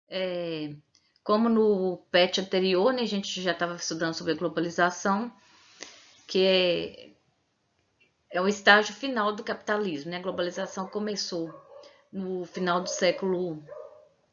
É, como no PET anterior, né, a gente já estava estudando sobre a globalização, que é o estágio final do capitalismo, né? A globalização começou no final do século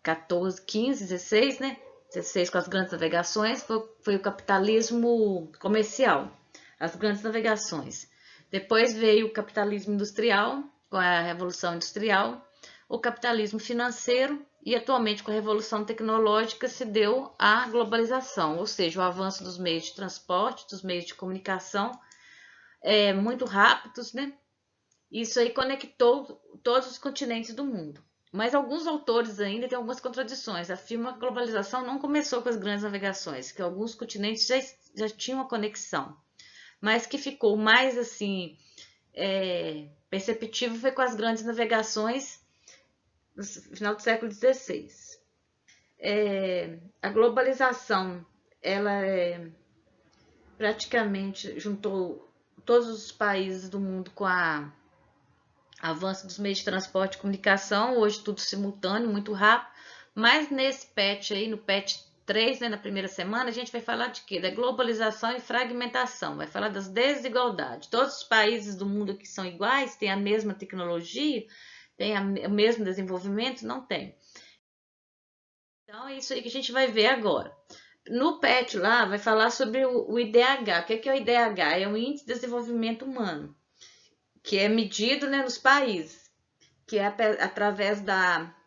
14, 15, 16, né? 16 com as grandes navegações, foi o capitalismo comercial, as grandes navegações. Depois veio o capitalismo industrial, com a Revolução Industrial, o capitalismo financeiro e atualmente com a Revolução Tecnológica se deu a globalização, ou seja, o avanço dos meios de transporte, dos meios de comunicação muito rápidos, né? Isso aí conectou todos os continentes do mundo. Mas alguns autores ainda têm algumas contradições. Afirmam que a globalização não começou com as grandes navegações, que alguns continentes já tinham a conexão, mas que ficou mais assim perceptível foi com as grandes navegações no final do século XVI. A globalização ela praticamente juntou todos os países do mundo com a avanço dos meios de transporte e comunicação, hoje tudo simultâneo, muito rápido, mas nesse patch aí, no patch 3, né, na primeira semana, a gente vai falar de quê? Da globalização e fragmentação, vai falar das desigualdades. Todos os países do mundo que são iguais, têm a mesma tecnologia, têm o mesmo desenvolvimento? Não tem. Então é isso aí que a gente vai ver agora. No PET lá vai falar sobre o IDH. O que é o IDH? É o Índice de Desenvolvimento Humano, que é medido, né, nos países, que é através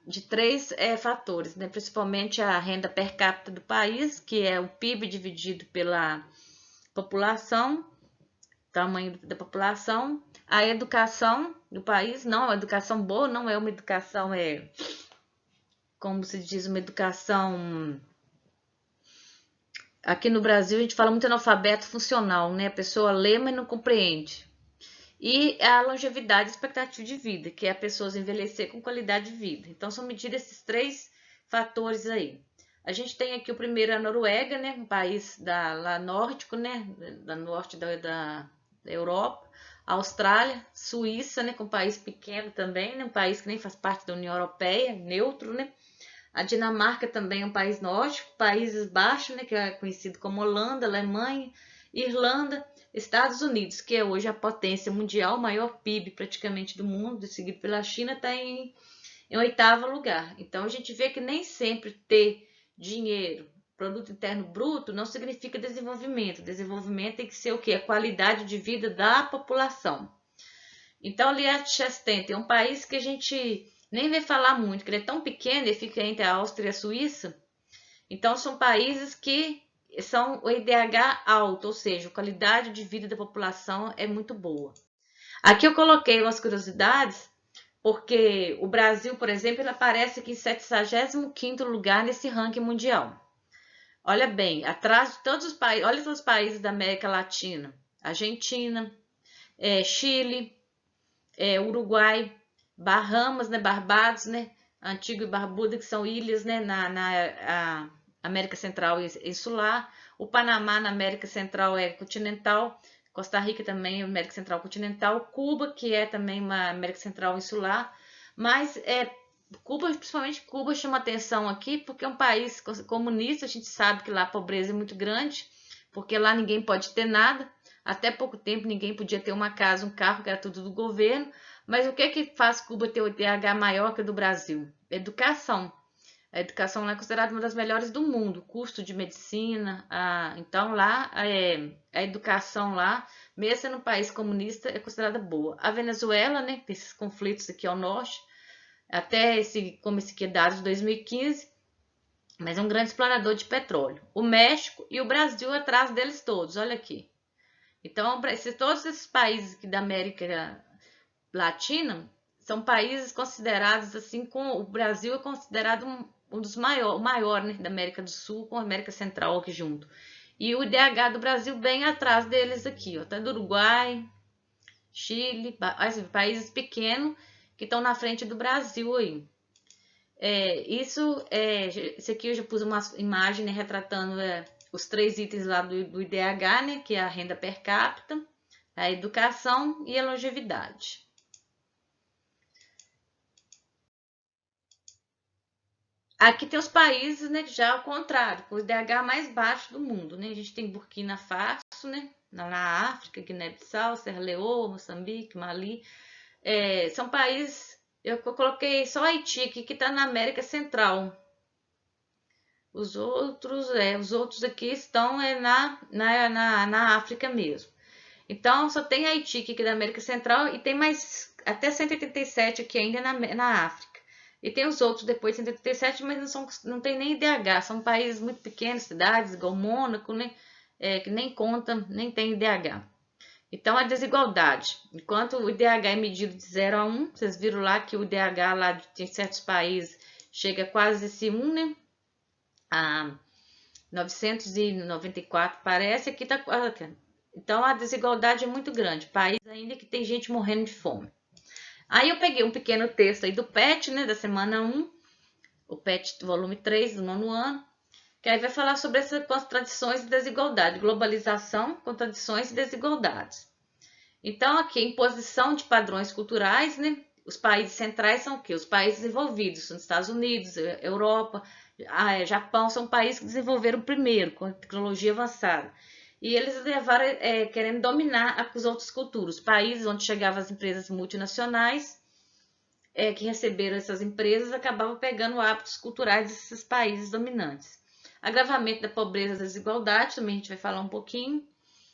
de três fatores, né? Principalmente a renda per capita do país, que é o PIB dividido pela população, tamanho da população, a educação do país, não, a educação boa não é uma educação, como se diz, uma educação. Aqui no Brasil a gente fala muito analfabeto funcional, né? A pessoa lê, mas não compreende. E a longevidade e expectativa de vida, que é a pessoa envelhecer com qualidade de vida. Então, são medidos esses três fatores aí. A gente tem aqui o primeiro, a Noruega, né, um país lá nórdico, né, da norte da Europa. A Austrália, Suíça, né, com um país pequeno também, né, um país que nem faz parte da União Europeia, neutro, né. A Dinamarca também é um país nórdico, Países Baixos, né, que é conhecido como Holanda, Alemanha, Irlanda, Estados Unidos, que é hoje a potência mundial, o maior PIB praticamente do mundo, seguido pela China, está em oitavo lugar. Então a gente vê que nem sempre ter dinheiro, produto interno bruto, não significa desenvolvimento. Desenvolvimento tem que ser o quê? A qualidade de vida da população. Então, Liechtenstein é um país que a gente nem vê falar muito, que ele é tão pequeno, ele fica entre a Áustria e a Suíça. Então, são países que são o IDH alto, ou seja, a qualidade de vida da população é muito boa. Aqui eu coloquei umas curiosidades, porque o Brasil, por exemplo, ele aparece aqui em 75º lugar nesse ranking mundial. Olha bem, atrás de todos os países, olha os países da América Latina, Argentina, Chile, Uruguai, Bahamas, né, Barbados, né, Antigua e Barbuda, que são ilhas, né, na América Central e Insular. O Panamá na América Central é continental. Costa Rica também é América Central continental. Cuba, que é também uma América Central insular. Mas Cuba, principalmente Cuba, chama atenção aqui porque é um país comunista. A gente sabe que lá a pobreza é muito grande, porque lá ninguém pode ter nada. Até pouco tempo ninguém podia ter uma casa, um carro, que era tudo do governo. Mas o que que faz Cuba ter o IDH maior que o do Brasil? Educação. A educação lá é considerada uma das melhores do mundo. Custo de medicina. Então lá a educação lá, mesmo sendo um país comunista, é considerada boa. A Venezuela, né, tem esses conflitos aqui ao norte, até como esse aqui é dado de 2015, mas é um grande explorador de petróleo. O México e o Brasil atrás deles todos, olha aqui. Então, todos esses países aqui da América Latina são países considerados assim, com o Brasil é considerado um dos maiores, o maior, né, da América do Sul, com a América Central aqui junto. E o IDH do Brasil bem atrás deles aqui, ó, tá do Uruguai, Chile, assim, países pequenos que estão na frente do Brasil aí. Esse aqui eu já pus uma imagem, né, retratando os três itens lá do IDH, né, que é a renda per capita, a educação e a longevidade. Aqui tem os países, né, já ao contrário, com o IDH mais baixo do mundo, né? A gente tem Burkina Faso, né, na África, Guiné-Bissau, Serra Leoa, Moçambique, Mali. São países, eu coloquei só Haiti aqui, que está na América Central. Os outros aqui estão na África mesmo. Então, só tem Haiti aqui da América Central e tem mais até 187 aqui ainda na África. E tem os outros depois de 187, mas não tem nem IDH. São países muito pequenos, cidades, igual Mônaco, né? Que nem conta, nem tem IDH. Então, a desigualdade. Enquanto o IDH é medido de 0 a 1, vocês viram lá que o IDH lá em certos países chega a quase esse 1, né? A 994 parece, aqui está. Então a desigualdade é muito grande. País ainda que tem gente morrendo de fome. Aí eu peguei um pequeno texto aí do PET, né, da semana 1, o PET do volume 3 do 9º ano, que aí vai falar sobre essas contradições e desigualdade, globalização, contradições e desigualdades. Então aqui, imposição de padrões culturais, né? Os países centrais são o quê? Os países desenvolvidos, são os Estados Unidos, Europa, Japão, são países que desenvolveram primeiro, com tecnologia avançada. E eles levaram, querendo dominar as outras culturas. Países onde chegavam as empresas multinacionais, que receberam essas empresas, acabavam pegando hábitos culturais desses países dominantes. Agravamento da pobreza e da desigualdade, também a gente vai falar um pouquinho,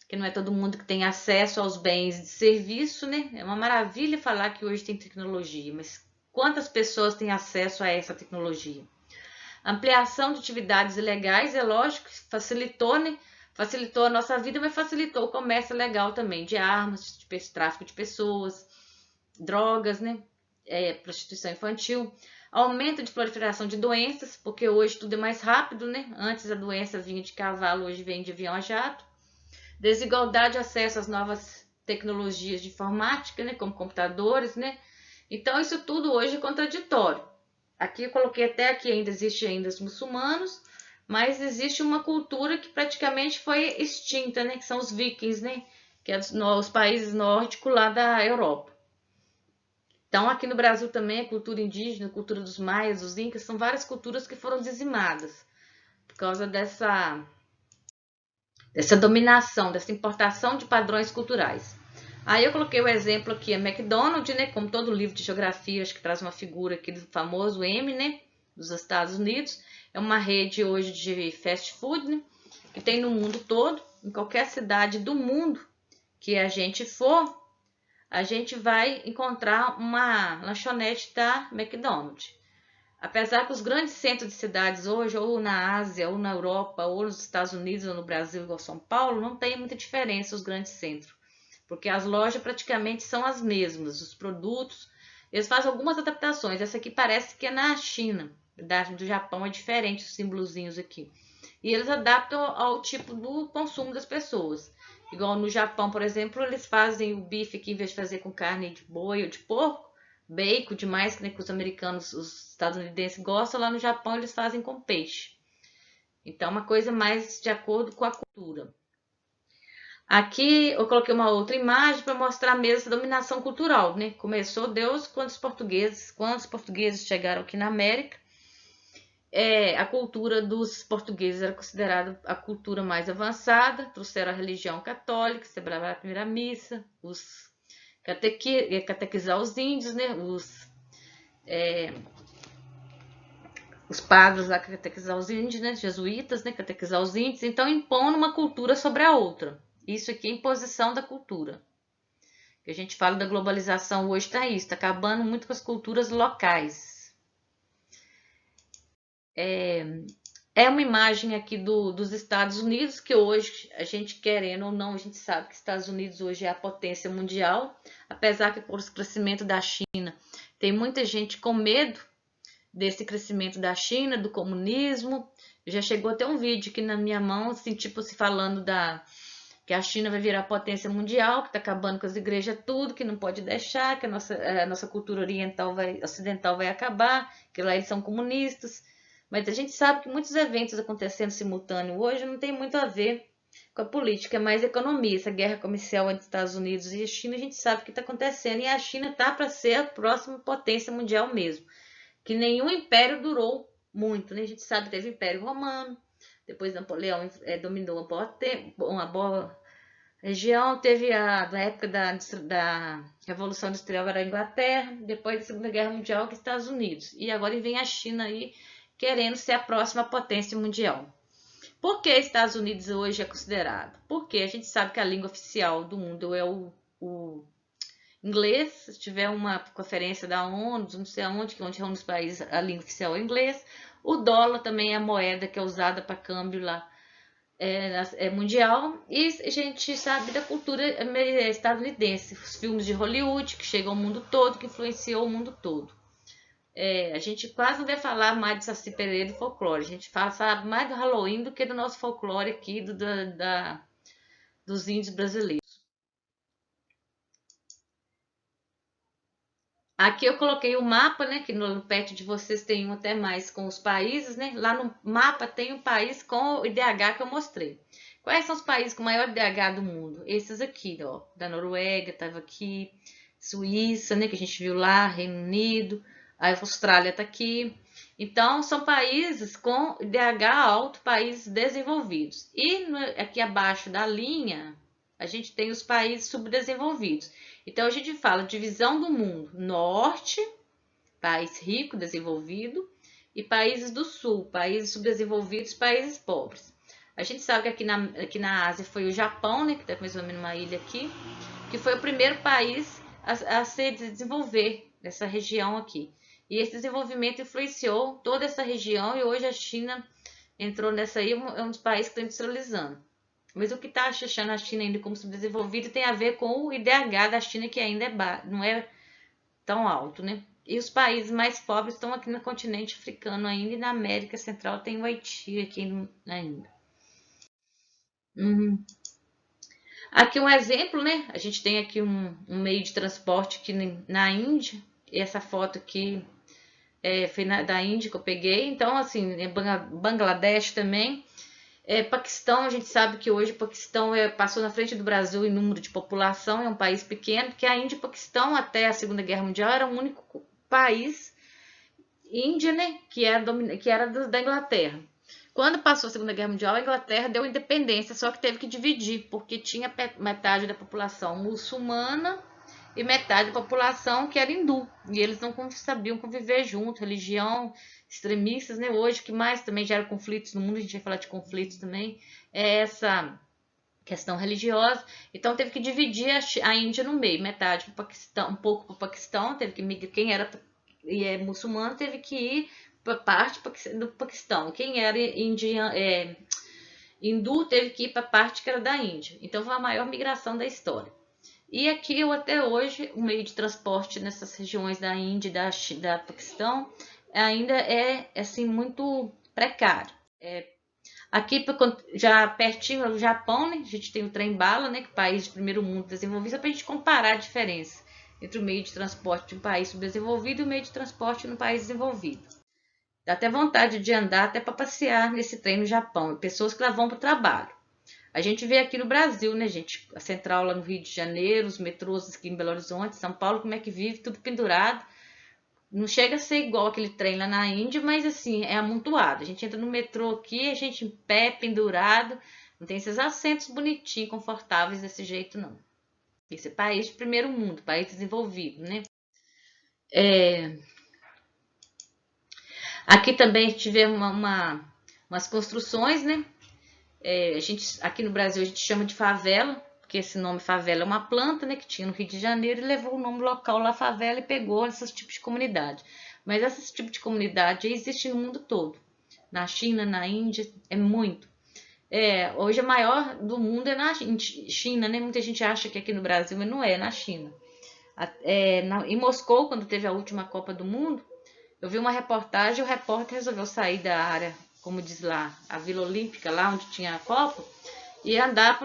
que não é todo mundo que tem acesso aos bens de serviço, né? É uma maravilha falar que hoje tem tecnologia, mas quantas pessoas têm acesso a essa tecnologia? Ampliação de atividades ilegais, é lógico, facilitou, né? Facilitou a nossa vida, mas facilitou o comércio legal também, de armas, de tráfico de pessoas, drogas, né? Prostituição infantil. Aumento de proliferação de doenças, porque hoje tudo é mais rápido, né? Antes a doença vinha de cavalo, hoje vem de avião a jato. Desigualdade de acesso às novas tecnologias de informática, né? Como computadores, né? Então, isso tudo hoje é contraditório. Aqui eu coloquei até aqui existe ainda os muçulmanos, mas existe uma cultura que praticamente foi extinta, né? Que são os vikings, né? Que é os países nórdicos lá da Europa. Então, aqui no Brasil também a cultura indígena, a cultura dos maias, dos incas, são várias culturas que foram dizimadas por causa dessa dominação, dessa importação de padrões culturais. Aí eu coloquei o exemplo aqui, a McDonald's, né? Como todo livro de geografia, acho que traz uma figura aqui do famoso M, né? Dos Estados Unidos. É uma rede hoje de fast food, né? Que tem no mundo todo, em qualquer cidade do mundo que a gente for, a gente vai encontrar uma lanchonete da McDonald's. Apesar que os grandes centros de cidades hoje, ou na Ásia, ou na Europa, ou nos Estados Unidos, ou no Brasil, igual São Paulo, não tem muita diferença os grandes centros. Porque as lojas praticamente são as mesmas, os produtos, eles fazem algumas adaptações. Essa aqui parece que é na China, do Japão é diferente os símbolozinhos aqui. E eles adaptam ao tipo do consumo das pessoas. Igual no Japão, por exemplo, eles fazem o bife aqui, em vez de fazer com carne de boi ou de porco, bacon demais, né, que os americanos, os estadunidenses gostam, lá no Japão eles fazem com peixe. Então, uma coisa mais de acordo com a cultura. Aqui eu coloquei uma outra imagem para mostrar mesmo essa dominação cultural, né? Começou Deus quando os portugueses chegaram aqui na América. A cultura dos portugueses era considerada a cultura mais avançada, trouxeram a religião católica, celebraram a primeira missa, catequizar os índios, né? Os padres lá catequizar os índios, né? Jesuítas, né? Catequizar os índios, então impondo uma cultura sobre a outra. Isso aqui é imposição da cultura. Que a gente fala da globalização hoje está isso, está acabando muito com as culturas locais. É uma imagem aqui dos Estados Unidos, que hoje, a gente querendo ou não, a gente sabe que os Estados Unidos hoje é a potência mundial, apesar que por esse crescimento da China, tem muita gente com medo desse crescimento da China, do comunismo. Já chegou até um vídeo aqui na minha mão, assim, tipo se falando que a China vai virar potência mundial, que está acabando com as igrejas tudo, que não pode deixar, que a nossa cultura ocidental vai acabar, que lá eles são comunistas. Mas a gente sabe que muitos eventos acontecendo simultâneo hoje não tem muito a ver com a política, é mais economia. Essa guerra comercial entre Estados Unidos e a China, a gente sabe o que está acontecendo, e a China está para ser a próxima potência mundial mesmo. Que nenhum império durou muito, né? A gente sabe que teve o Império Romano, depois Napoleão dominou uma boa região, teve na época da Revolução Industrial era a Inglaterra, depois da Segunda Guerra Mundial que é Estados Unidos, e agora vem a China aí querendo ser a próxima potência mundial. Por que Estados Unidos hoje é considerado? Porque a gente sabe que a língua oficial do mundo é o inglês. Se tiver uma conferência da ONU, não sei aonde, que onde é um dos países a língua oficial é o inglês. O dólar também é a moeda que é usada para câmbio lá mundial. E a gente sabe da cultura estadunidense, os filmes de Hollywood que chegam ao mundo todo, que influenciou o mundo todo. A gente quase não vai falar mais de Saci Pererê e folclore. A gente fala mais do Halloween do que do nosso folclore aqui, dos índios brasileiros. Aqui eu coloquei o mapa, né? Que no pet de vocês tem um até mais com os países, né? Lá no mapa tem um país com o IDH que eu mostrei. Quais são os países com maior IDH do mundo? Esses aqui, ó. Da Noruega, estava aqui. Suíça, né? Que a gente viu lá. Reino Unido. A Austrália está aqui. Então, são países com IDH alto, países desenvolvidos. E aqui abaixo da linha, a gente tem os países subdesenvolvidos. Então, a gente fala divisão do mundo: norte, país rico, desenvolvido, e países do sul, países subdesenvolvidos, países pobres. A gente sabe que aqui na Ásia foi o Japão, né, que está mais ou menos uma ilha aqui, que foi o primeiro país a se desenvolver nessa região aqui. E esse desenvolvimento influenciou toda essa região e hoje a China entrou nessa aí, é um dos países que está industrializando. Mas o que está achando a China ainda como subdesenvolvida tem a ver com o IDH da China, que ainda não é tão alto, né? E os países mais pobres estão aqui no continente africano ainda, e na América Central tem o Haiti aqui ainda. Aqui um exemplo, né? A gente tem aqui um meio de transporte aqui na Índia. E essa foto aqui foi da Índia que eu peguei. Então, assim, Bangladesh também. Paquistão, a gente sabe que hoje o Paquistão passou na frente do Brasil em número de população, é um país pequeno, porque a Índia e o Paquistão, até a Segunda Guerra Mundial, era o único país, Índia, né, que era da Inglaterra. Quando passou a Segunda Guerra Mundial, a Inglaterra deu independência, só que teve que dividir, porque tinha metade da população muçulmana e metade da população que era hindu. E eles não sabiam conviver junto, religião, extremistas, né? Hoje, o que mais também gera conflitos no mundo, a gente vai falar de conflitos também, é essa questão religiosa. Então teve que dividir a Índia no meio, metade para o Paquistão, um pouco para o Paquistão, teve que migrar, quem era muçulmano teve que ir para parte do Paquistão, quem era hindu teve que ir para a parte que era da Índia. Então foi a maior migração da história. E aqui, até hoje, o meio de transporte nessas regiões da Índia e da Paquistão ainda é assim, muito precário. Aqui, já pertinho do Japão, né, a gente tem o trem-bala, né, que é o país de primeiro mundo desenvolvido, só para a gente comparar a diferença entre o meio de transporte de um país subdesenvolvido e o meio de transporte no país desenvolvido. Dá até vontade de andar, até para passear nesse trem no Japão. Pessoas que lá vão para o trabalho. A gente vê aqui no Brasil, né, gente? A central lá no Rio de Janeiro, os metrôs aqui em Belo Horizonte, São Paulo, como é que vive? Tudo pendurado. Não chega a ser igual aquele trem lá na Índia, mas assim, é amontoado. A gente entra no metrô aqui, a gente em pé, pendurado. Não tem esses assentos bonitinhos, confortáveis desse jeito, não. Esse é país de primeiro mundo, país desenvolvido, né? Aqui também a gente vê umas construções, né? Aqui no Brasil a gente chama de favela, porque esse nome favela é uma planta, né, que tinha no Rio de Janeiro e levou o nome local lá, favela, e pegou esses tipos de comunidade. Mas esse tipo de comunidade existe no mundo todo. Na China, na Índia, é muito. Hoje a maior do mundo é na China, né? Muita gente acha que aqui no Brasil, mas não é na China. Em Moscou, quando teve a última Copa do Mundo, eu vi uma reportagem, o repórter resolveu sair da área, como diz lá, a Vila Olímpica, lá onde tinha a Copa, e andar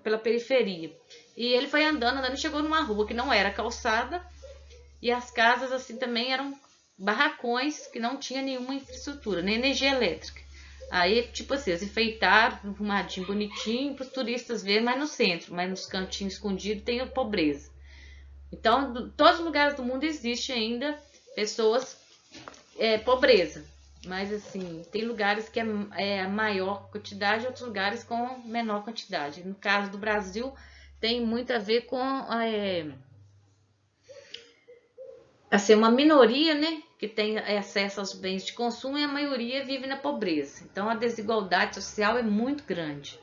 pela periferia. E ele foi andando e chegou numa rua que não era calçada, e as casas assim também eram barracões que não tinha nenhuma infraestrutura, nem energia elétrica. Aí, tipo assim, eles enfeitaram, arrumadinho, bonitinho, para os turistas verem, mas no centro, mas nos cantinhos escondidos tem a pobreza. Então, em todos os lugares do mundo existe ainda pessoas pobreza. Mas assim, tem lugares que é a maior quantidade, outros lugares com menor quantidade. No caso do Brasil, tem muito a ver com assim, uma minoria, né, que tem acesso aos bens de consumo e a maioria vive na pobreza. Então a desigualdade social é muito grande.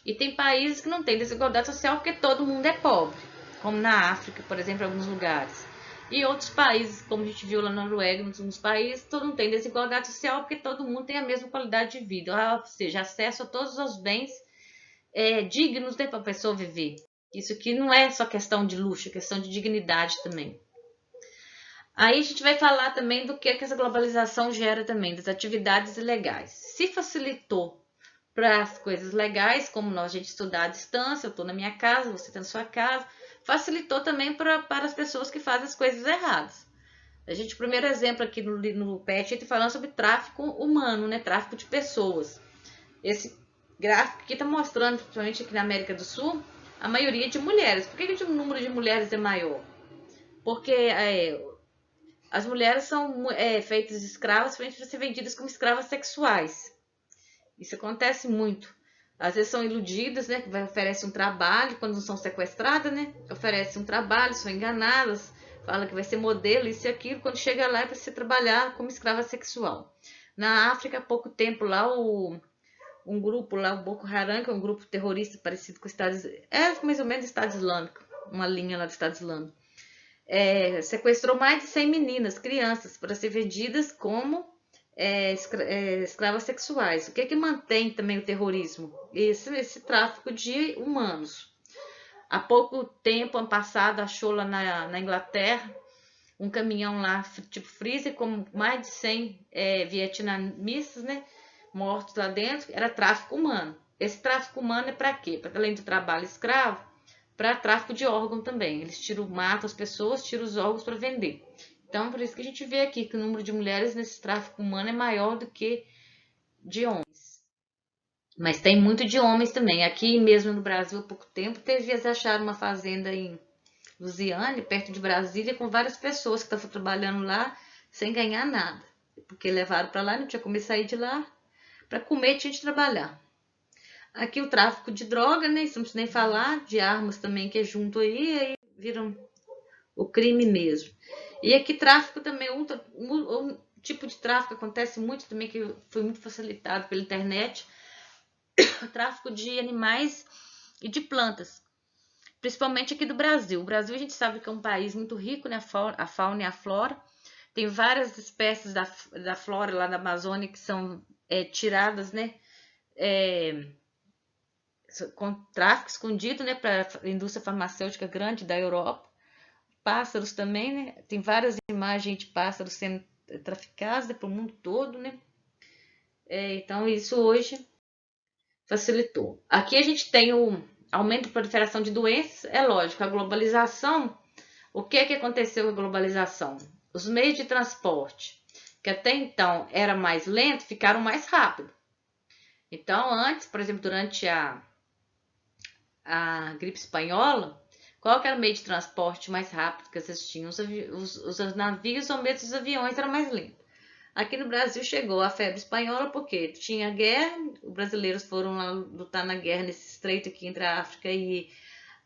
E tem países que não têm desigualdade social porque todo mundo é pobre, como na África, por exemplo, em alguns lugares. E outros países, como a gente viu lá na Noruega, nos outros países, todo mundo tem desigualdade social porque todo mundo tem a mesma qualidade de vida, ou seja, acesso a todos os bens dignos, né, para a pessoa viver. Isso aqui não é só questão de luxo, é questão de dignidade também. Aí a gente vai falar também do que essa globalização gera também, das atividades ilegais. Se facilitou para as coisas legais, como a gente estudar à distância, eu estou na minha casa, você está na sua casa, facilitou também para as pessoas que fazem as coisas erradas. A gente, o primeiro exemplo aqui no PET, está falando sobre tráfico humano, né? Tráfico de pessoas. Esse gráfico aqui está mostrando, principalmente aqui na América do Sul, a maioria de mulheres. Por que o número de mulheres é maior? Porque as mulheres são feitas escravas para ser vendidas como escravas sexuais. Isso acontece muito. Às vezes são iludidas, né? Oferecem um trabalho, quando não são sequestradas, né? Oferecem um trabalho, são enganadas, falam que vai ser modelo, isso e aquilo. Quando chega lá é para você trabalhar como escrava sexual. Na África, há pouco tempo, lá um grupo, lá o Boko Haram, que é um grupo terrorista parecido com o Estado Islâmico, mais ou menos Estado Islâmico, uma linha lá do Estado Islâmico. Sequestrou mais de 100 meninas, crianças, para ser vendidas como escravas sexuais. O que mantém também o terrorismo? Esse tráfico de humanos. Há pouco tempo, ano passado, achou lá na Inglaterra um caminhão lá, tipo freezer, com mais de 100 vietnamistas, né, mortos lá dentro. Era tráfico humano. Esse tráfico humano é para quê? Para além do trabalho escravo, para tráfico de órgão também. Eles matam as pessoas, tiram os órgãos para vender. Então, por isso que a gente vê aqui que o número de mulheres nesse tráfico humano é maior do que de homens. Mas tem muito de homens também. Aqui mesmo no Brasil, há pouco tempo, eles acharam uma fazenda em Lusiane, perto de Brasília, com várias pessoas que estavam trabalhando lá sem ganhar nada. Porque levaram para lá, não tinha como sair de lá. Para comer tinha de trabalhar. Aqui o tráfico de droga, né? Não precisa nem falar, de armas também que é junto aí viram o crime mesmo. E aqui tráfico também, um tipo de tráfico acontece muito também, que foi muito facilitado pela internet, o tráfico de animais e de plantas, principalmente aqui do Brasil. O Brasil a gente sabe que é um país muito rico, né? A fauna e a flora. Tem várias espécies da flora lá da Amazônia que são tiradas, né? Com tráfico escondido, né? Para a indústria farmacêutica grande da Europa. Pássaros também, né? Tem várias imagens de pássaros sendo traficados, né, para o mundo todo, né? Então isso hoje facilitou. Aqui a gente tem o aumento da proliferação de doenças, é lógico, a globalização. O que aconteceu com a globalização? Os meios de transporte, que até então era mais lento, ficaram mais rápido. Então antes, por exemplo, durante a gripe espanhola, qual que era o meio de transporte mais rápido que vocês tinham? Os navios ou mesmo os aviões eram mais lentos. Aqui no Brasil chegou a febre espanhola porque tinha guerra, os brasileiros foram lá lutar na guerra nesse estreito aqui entre a África e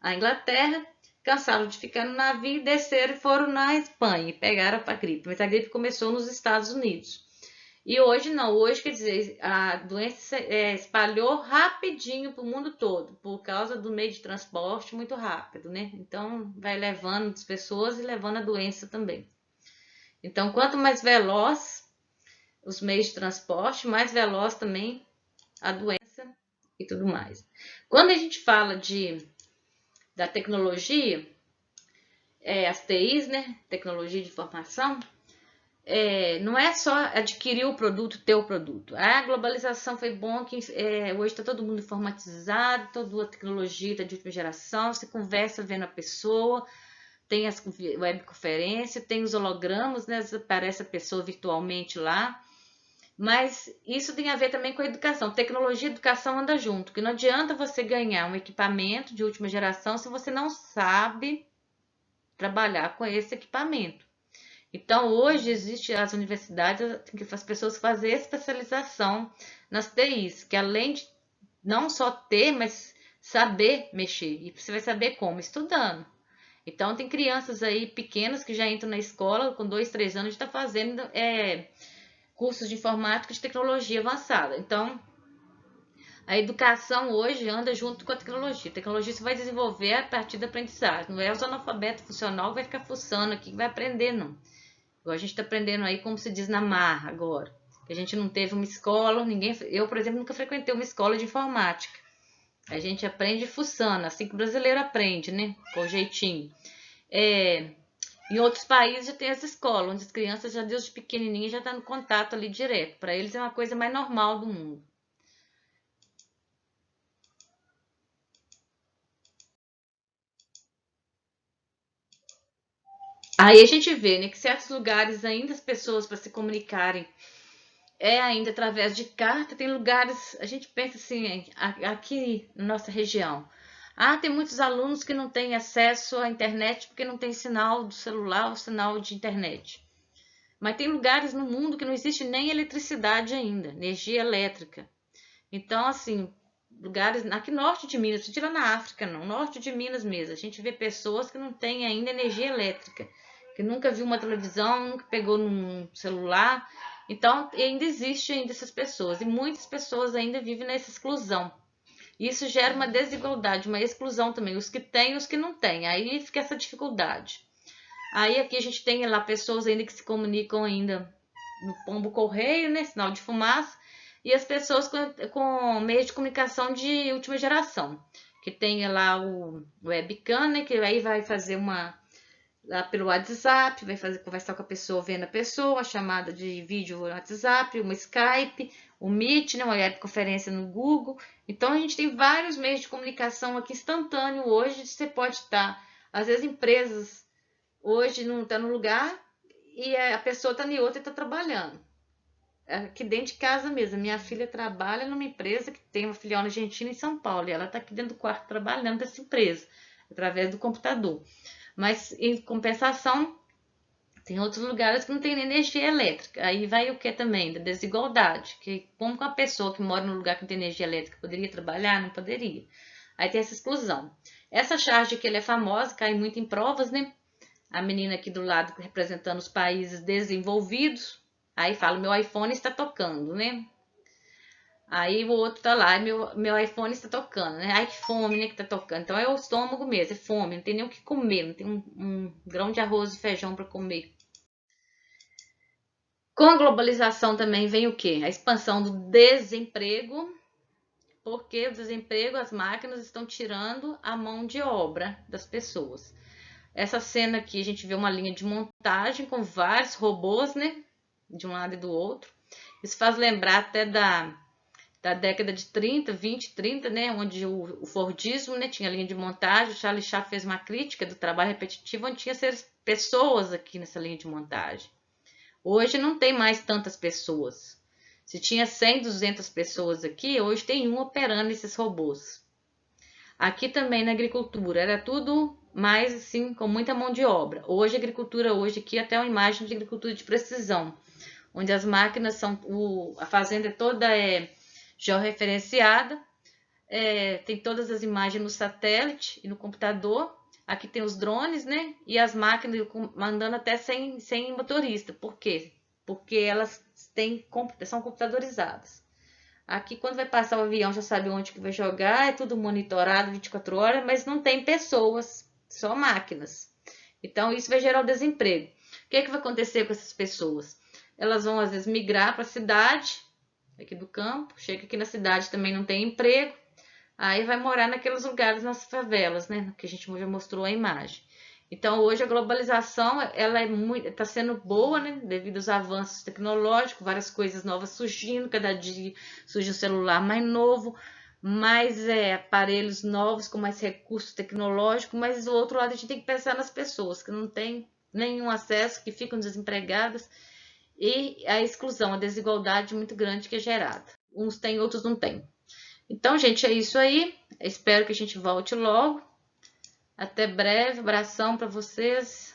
a Inglaterra, cansaram de ficar no navio, desceram e foram na Espanha e pegaram a gripe. Mas a gripe começou nos Estados Unidos. E hoje não, hoje quer dizer, a doença espalhou rapidinho para o mundo todo, por causa do meio de transporte muito rápido, né? Então vai levando as pessoas e levando a doença também. Então quanto mais veloz os meios de transporte, mais veloz também a doença e tudo mais. Quando a gente fala da tecnologia, as TIs, né? Tecnologia de informação, não é só adquirir o produto, ter o produto. A globalização foi bom que hoje está todo mundo informatizado, toda a tecnologia está de última geração, você conversa vendo a pessoa, tem as webconferências, tem os hologramas, né? Aparece a pessoa virtualmente lá. Mas isso tem a ver também com a educação. Tecnologia e educação andam junto, que não adianta você ganhar um equipamento de última geração se você não sabe trabalhar com esse equipamento. Então, hoje existe as universidades, as pessoas fazem especialização nas TIs, que além de não só ter, mas saber mexer. E você vai saber como? Estudando. Então, tem crianças aí pequenas que já entram na escola com 2, 3 anos e está fazendo cursos de informática e de tecnologia avançada. Então, a educação hoje anda junto com a tecnologia. A tecnologia você vai desenvolver a partir da aprendizagem. Não é os analfabetos funcional que vai ficar fuçando aqui, que vai aprender, não. Igual a gente está aprendendo aí, como se diz na marra agora. Que a gente não teve uma escola, eu, por exemplo, nunca frequentei uma escola de informática. A gente aprende fuçando, assim que o brasileiro aprende, né? Com jeitinho. Em outros países já tem essa escola, onde as crianças já desde pequenininhas já estão no contato ali direto. Para eles é uma coisa mais normal do mundo. Aí a gente vê, né, que certos lugares ainda as pessoas para se comunicarem ainda através de carta. Tem lugares, a gente pensa assim, aqui na nossa região. Ah, tem muitos alunos que não têm acesso à internet porque não tem sinal do celular ou sinal de internet. Mas tem lugares no mundo que não existe nem eletricidade ainda, energia elétrica. Então, assim, lugares aqui norte de Minas, se tira na África, não, norte de Minas mesmo, a gente vê pessoas que não têm ainda energia elétrica, que nunca viu uma televisão, nunca pegou num celular. Então, ainda existe ainda essas pessoas, e muitas pessoas ainda vivem nessa exclusão. Isso gera uma desigualdade, uma exclusão também, os que têm e os que não têm. Aí fica essa dificuldade. Aí aqui a gente tem lá pessoas ainda que se comunicam ainda no pombo correio, né, sinal de fumaça, e as pessoas com meios de comunicação de última geração, que tem lá o webcam, né, que aí vai fazer lá pelo WhatsApp, vai conversar com a pessoa vendo a pessoa, a chamada de vídeo no WhatsApp, uma Skype, o Meet, né, uma webconferência no Google. Então a gente tem vários meios de comunicação aqui instantâneo hoje. Você pode estar, às vezes empresas hoje não está no lugar e a pessoa está em outra e está trabalhando. Aqui dentro de casa mesmo. Minha filha trabalha numa empresa que tem uma filial na Argentina em São Paulo. E ela está aqui dentro do quarto trabalhando dessa empresa, através do computador. Mas, em compensação, tem outros lugares que não tem energia elétrica. Aí vai o que também? Da desigualdade. Que como que uma pessoa que mora num lugar que não tem energia elétrica poderia trabalhar? Não poderia. Aí tem essa exclusão. Essa charge que ela é famosa, cai muito em provas, né? A menina aqui do lado representando os países desenvolvidos. Aí fala, meu iPhone está tocando, né? Aí o outro tá lá, meu iPhone está tocando, né? Ai, que fome, né, que tá tocando. Então é o estômago mesmo, é fome, não tem nem o que comer, não tem um grão de arroz e feijão para comer. Com a globalização também vem o quê? A expansão do desemprego, porque o desemprego, as máquinas estão tirando a mão de obra das pessoas. Essa cena aqui, a gente vê uma linha de montagem com vários robôs, né? De um lado e do outro. Isso faz lembrar até da década de 30, 20, 30, né? Onde o Fordismo, né? Tinha linha de montagem. O Charlie Chaplin fez uma crítica do trabalho repetitivo, onde tinha pessoas aqui nessa linha de montagem. Hoje não tem mais tantas pessoas. Se tinha 100, 200 pessoas aqui, hoje tem um operando esses robôs. Aqui também na agricultura, era tudo mais assim, com muita mão de obra. Hoje a agricultura, hoje aqui até uma imagem de agricultura de precisão, onde as máquinas são, a fazenda toda georreferenciada, tem todas as imagens no satélite e no computador. Aqui tem os drones, né? E as máquinas mandando até sem motorista. Por quê? Porque elas são computadorizadas. Aqui, quando vai passar o avião, já sabe onde que vai jogar, é tudo monitorado 24 horas, mas não tem pessoas, só máquinas. Então, isso vai gerar o desemprego. O que vai acontecer com essas pessoas? Elas vão, às vezes, migrar para a cidade, aqui do campo, chega aqui na cidade também não tem emprego, aí vai morar naqueles lugares, nas favelas, né? Que a gente já mostrou a imagem. Então, hoje a globalização ela está sendo boa, né? Devido aos avanços tecnológicos, várias coisas novas surgindo, cada dia surge um celular mais novo, mais aparelhos novos com mais recursos tecnológicos, mas do outro lado a gente tem que pensar nas pessoas que não têm nenhum acesso, que ficam desempregadas, e a exclusão, a desigualdade muito grande que é gerada. Uns têm, outros não têm. Então, gente, é isso aí. Espero que a gente volte logo. Até breve, abração para vocês.